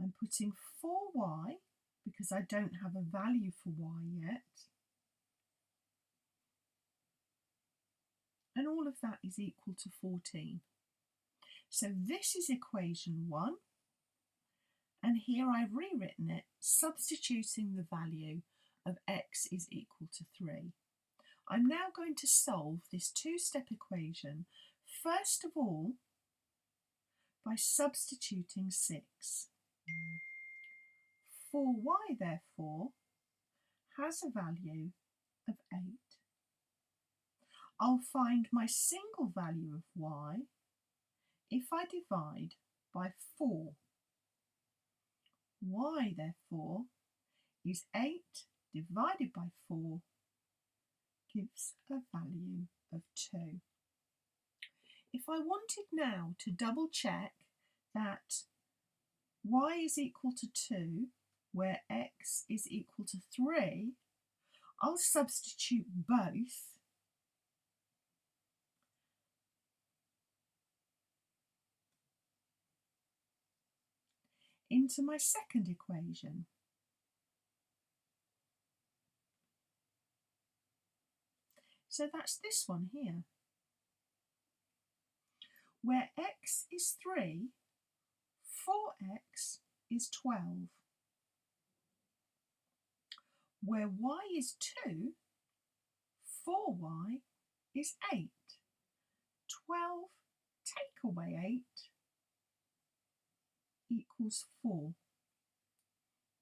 I'm putting 4y because I don't have a value for y yet. And all of that is equal to 14. So this is equation 1. And here I've rewritten it, substituting the value of x is equal to 3. I'm now going to solve this two-step equation, first of all, by substituting 6. 4y, therefore, has a value of 8. I'll find my single value of y if I divide by 4. Y, therefore, is 8 divided by 4 gives a value of 2. If I wanted now to double check that y is equal to 2, where x is equal to 3, I'll substitute both into my second equation. So that's this one here. Where x is 3, 4x is 12. Where y is 2, 4y is 8. 12 take away 8 equals 4,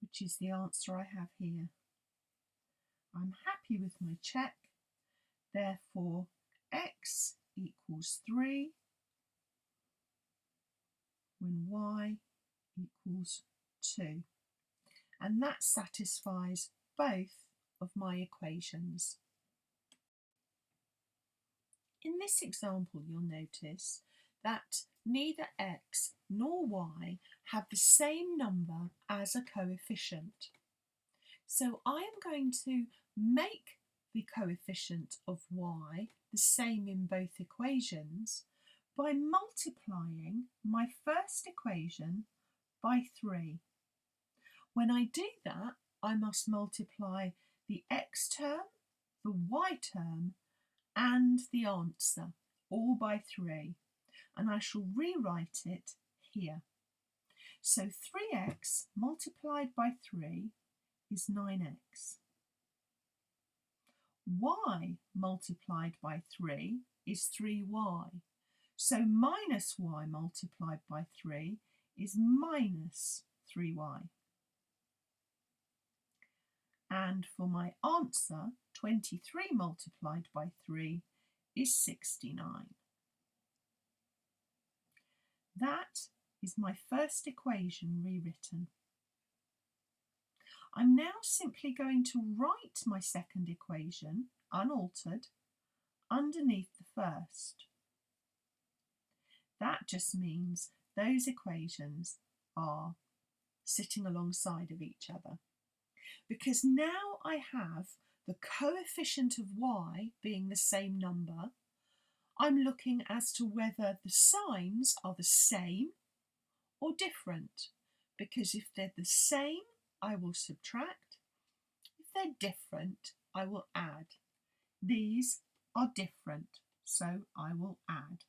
which is the answer I have here. I'm happy with my check, therefore x equals 3 when y equals 2. And that satisfies both of my equations. In this example, you'll notice that neither x nor y have the same number as a coefficient. So I am going to make the coefficient of y the same in both equations by multiplying my first equation by 3. When I do that, I must multiply the x term, the y term, and the answer, all by 3. And I shall rewrite it here. So 3x multiplied by 3 is 9x. Y multiplied by 3 is 3y. So minus y multiplied by 3 is minus 3y. And for my answer, 23 multiplied by 3 is 69. That is my first equation rewritten. I'm now simply going to write my second equation, unaltered, underneath the first. That just means those equations are sitting alongside of each other. Because now I have the coefficient of y being the same number, I'm looking as to whether the signs are the same or different. Because if they're the same, I will subtract. If they're different, I will add. These are different, so I will add.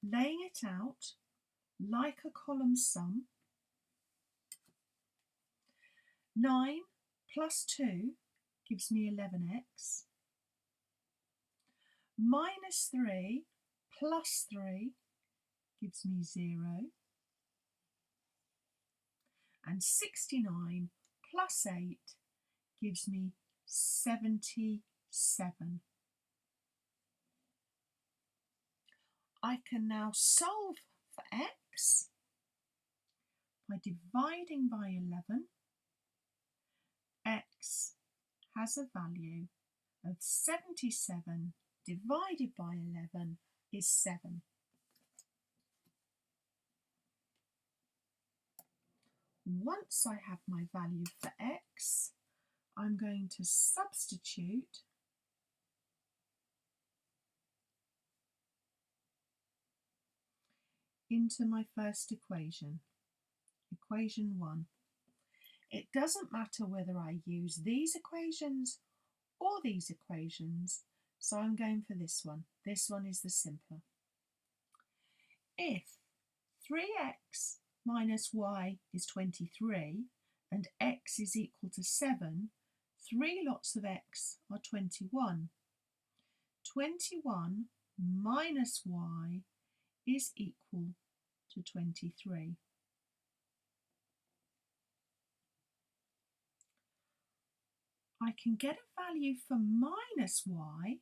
Laying it out like a column sum, 9 plus 2 gives me 11x, minus 3 plus 3 gives me 0, and 69 plus 8 gives me 77. I can now solve for x by dividing by 11. X has a value of 77 divided by 11 is 7. Once I have my value for x, I'm going to substitute into my first equation, equation 1. It doesn't matter whether I use these equations or these equations, so I'm going for this one. This one is the simpler. If 3x minus y is 23 and x is equal to 7, 3 lots of x are 21. 21 minus y is equal to 23. I can get a value for minus y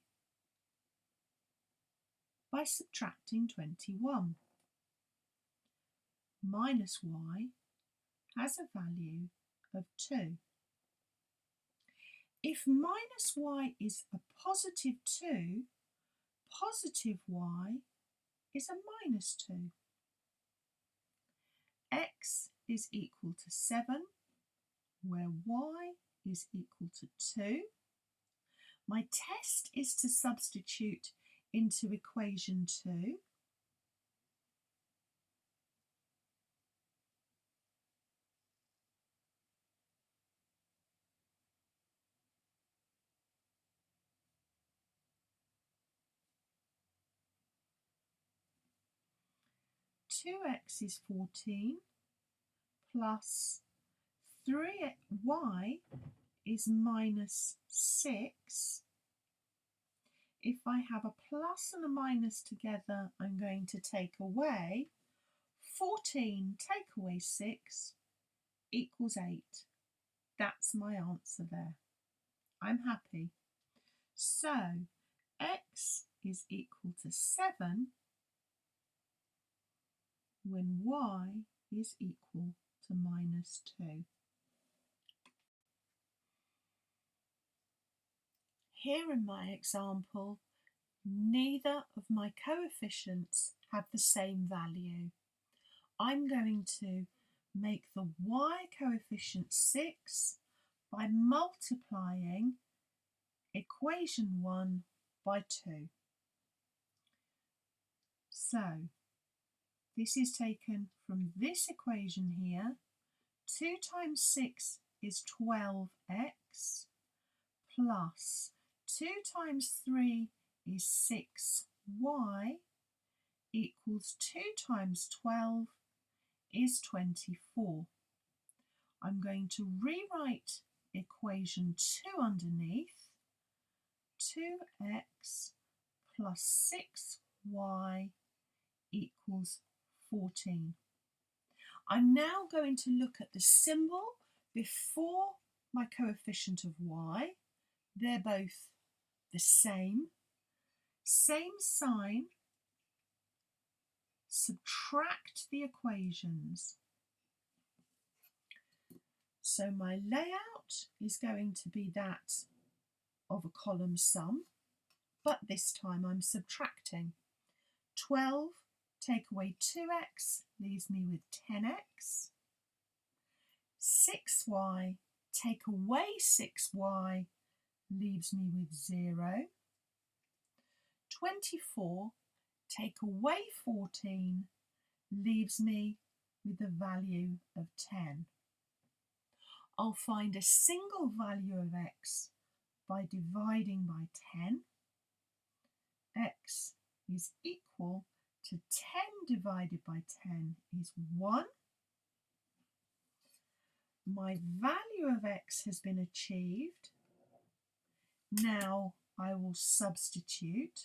by subtracting 21. Minus y has a value of 2. If minus y is a positive 2, positive y is a minus 2. X is equal to 7, where y is equal to 2. My test is to substitute into equation 2. Two x is 14 plus 3y is minus 6. If I have a plus and a minus together, I'm going to take away. 14 take away 6 equals 8. That's my answer there. I'm happy. So x is equal to 7 when y is equal to minus 2. Here in my example, neither of my coefficients have the same value. I'm going to make the y coefficient 6 by multiplying equation 1 by 2. So this is taken from this equation here. 2 times 6 is 12x plus 2 times 3 is 6y equals 2 times 12 is 24. I'm going to rewrite equation 2 underneath. 2x plus 6y equals 14. I'm now going to look at the symbol before my coefficient of y. They're both the same sign. Subtract the equations. So my layout is going to be that of a column sum, but this time I'm subtracting. 12 take away 2x leaves me with 10x. 6y take away 6y leaves me with 0. 24 take away 14 leaves me with the value of 10. I'll find a single value of x by dividing by 10. X is equal to 10 divided by 10 is 1. My value of x has been achieved. Now I will substitute.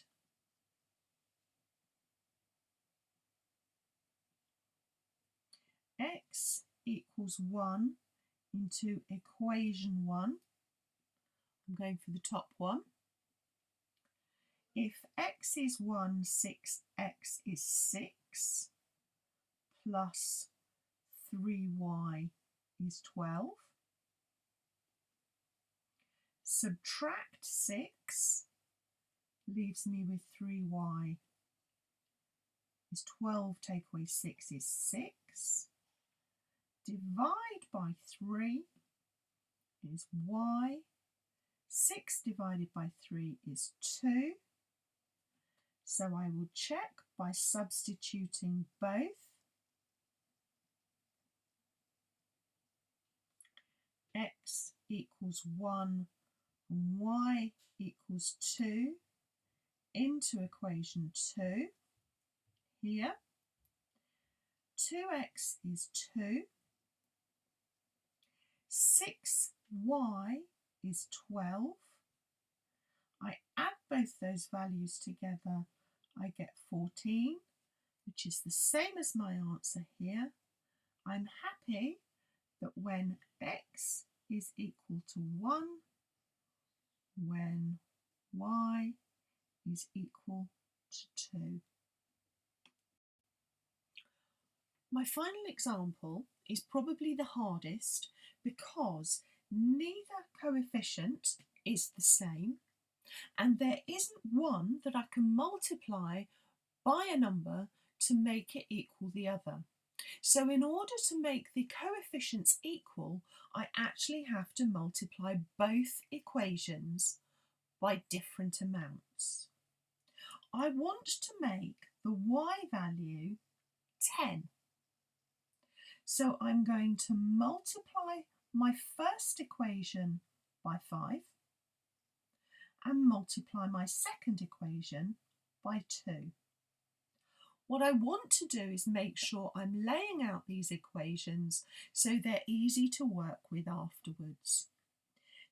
X equals 1 into equation 1. I'm going for the top one. If x is 1, 6x is 6, plus 3y is 12. Subtract 6 leaves me with 3y is 12, take away 6 is 6. Divide by 3 is y. 6 divided by 3 is 2. So I will check by substituting both. X equals 1 and y equals 2 into equation 2 here. 2x is 2. 6y is 12. I add both those values together, I get 14, which is the same as my answer here. I'm happy that when x is equal to 1, when y is equal to 2. My final example is probably the hardest because neither coefficient is the same and there isn't one that I can multiply by a number to make it equal the other. So in order to make the coefficients equal, I actually have to multiply both equations by different amounts. I want to make the y value 10. So I'm going to multiply my first equation by 5 and multiply my second equation by 2. What I want to do is make sure I'm laying out these equations so they're easy to work with afterwards.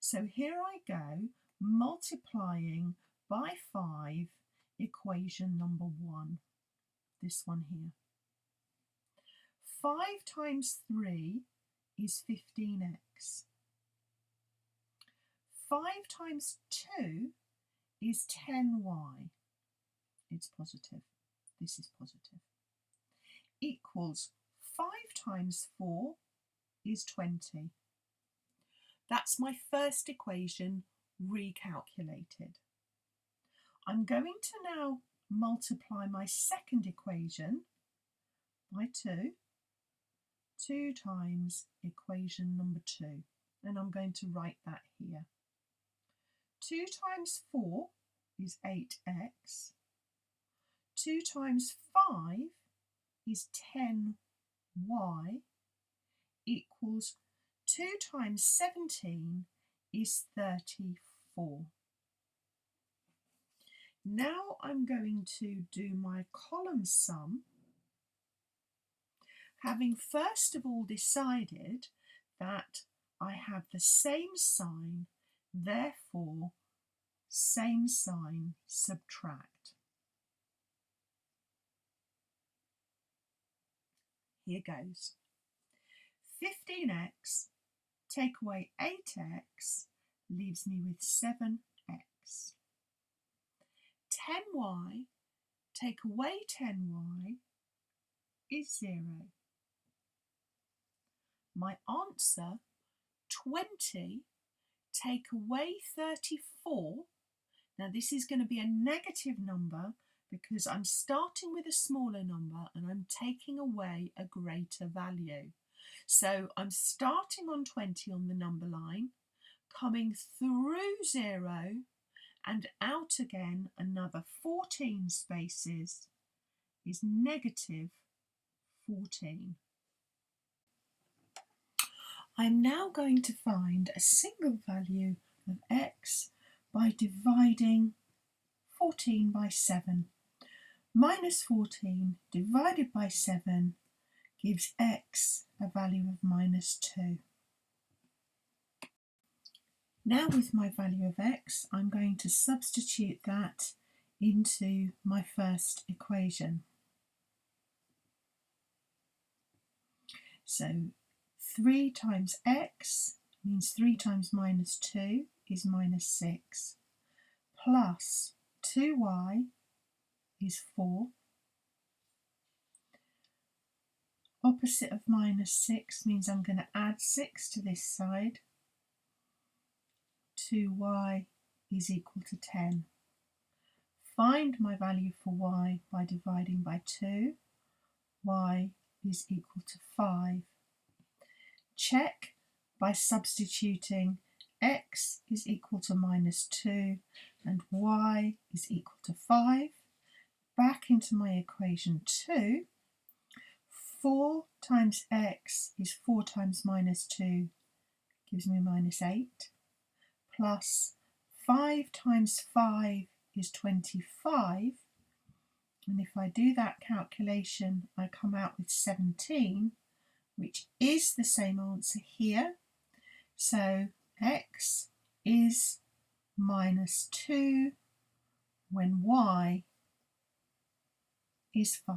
So here I go, multiplying by 5 equation number 1, this one here. 5 times 3 is 15x. 5 times 2 is 10y. It's positive. This is positive. Equals 5 times 4 is 20. That's my first equation recalculated. I'm going to now multiply my second equation by 2. 2 times equation number 2. And I'm going to write that here. 2 times 4 is 8x. 2 times 5 is 10y equals 2 times 17 is 34. Now I'm going to do my column sum, having first of all decided that I have the same sign, therefore same sign subtract. Here goes. 15x, take away 8x, leaves me with 7x. 10y, take away 10y, is 0. My answer, 20, take away 34. Now this is going to be a negative number because I'm starting with a smaller number and I'm taking away a greater value. So I'm starting on 20 on the number line, coming through 0 and out again another 14 spaces is negative 14. I'm now going to find a single value of x by dividing 14 by 7. Minus 14 divided by 7 gives x a value of minus 2. Now with my value of x, I'm going to substitute that into my first equation. So 3 times x means 3 times minus 2 is minus 6, plus 2y is 4. Opposite of minus 6 means I'm going to add 6 to this side. 2y is equal to 10. Find my value for y by dividing by 2. Y is equal to 5. Check by substituting x is equal to minus 2 and y is equal to 5. back into my equation 2. 4 times x is 4 times minus 2, gives me minus 8, plus 5 times 5 is 25, and if I do that calculation I come out with 17, which is the same answer here. So x is minus 2 when y is 5.